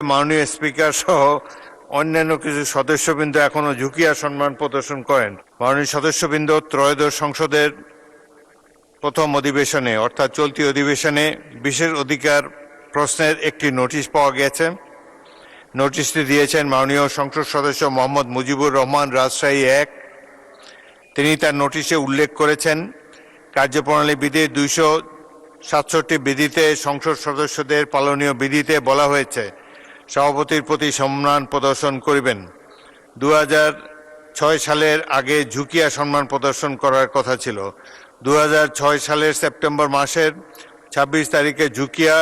মাননীয় স্পিকার সহ অন্যান্য কিছু সদস্যবৃন্দ এখনো ঝুঁকি আর সম্মান প্রদর্শন করেন। মাননীয় সদস্যবৃন্দ, ত্রয়োদশ সংসদের প্রথম অধিবেশনে অর্থাৎ চলতি অধিবেশনে বিশেষ অধিকার প্রশ্নের একটি নোটিশ পাওয়া গেছে। নোটিশটি দিয়েছেন মাননীয় সংসদ সদস্য মোহাম্মদ মুজিবুর রহমান, রাজশাহী 1। তিনি তার নোটিশে উল্লেখ করেছেন, কার্যপ্রণালী বিধির 267 বিধিতে সংসদ সদস্যদের পালনীয় বিধিতে বলা হয়েছে সভাপতির প্রতি সম্মান প্রদর্শন করিবেন। 2006 সালের আগে ঝুঁকি আর সম্মান প্রদর্শন করার কথা ছিল। 2006 সালের সেপ্টেম্বর মাসের 26 তারিখে ঝুঁকিয়া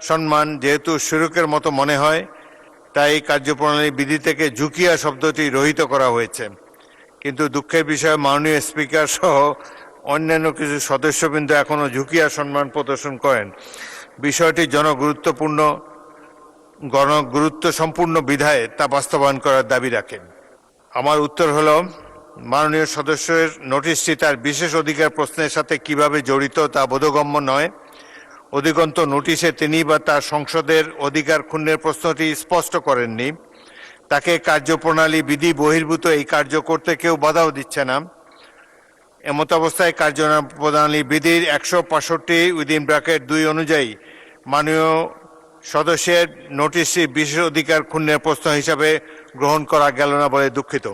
সম্মান যেহেতু শিরকের মতো মনে হয়, তাই কার্যপ্রণালী বিধি থেকে ঝুঁকিয়া শব্দটি রহিত করা হয়েছে। কিন্তু দুঃখের বিষয়, মাননীয় স্পিকার সহ অন্যান্য কিছু সদস্যবৃন্দ এখনো ঝুঁকিয়া সম্মান প্রদর্শন করেন। বিষয়টি গুরুত্ব সম্পূর্ণ বিধায় তা বাস্তবায়ন করার দাবি রাখেন। আমার উত্তর হলো, মাননীয় সদস্যের নোটিশটি তার বিশেষ অধিকার প্রশ্নের সাথে কিভাবে জড়িত তা বোধগম্য নয়। অধিকন্ত নোটিশে তিনি বা তার সংসদের অধিকার ক্ষুণ্ণের প্রশ্নটি স্পষ্ট করেননি। তাকে কার্যপ্রণালী বিধি বহির্ভূত এই কার্য করতে কেউ বাধাও দিচ্ছে না। এমত অবস্থায় কার্যপ্রণালী বিধির 165(2) অনুযায়ী মাননীয় সদস্যের নোটিশটি বিশেষ অধিকার ক্ষুণ্ণের প্রশ্ন হিসাবে গ্রহণ করা গেল না বলে দুঃখিত।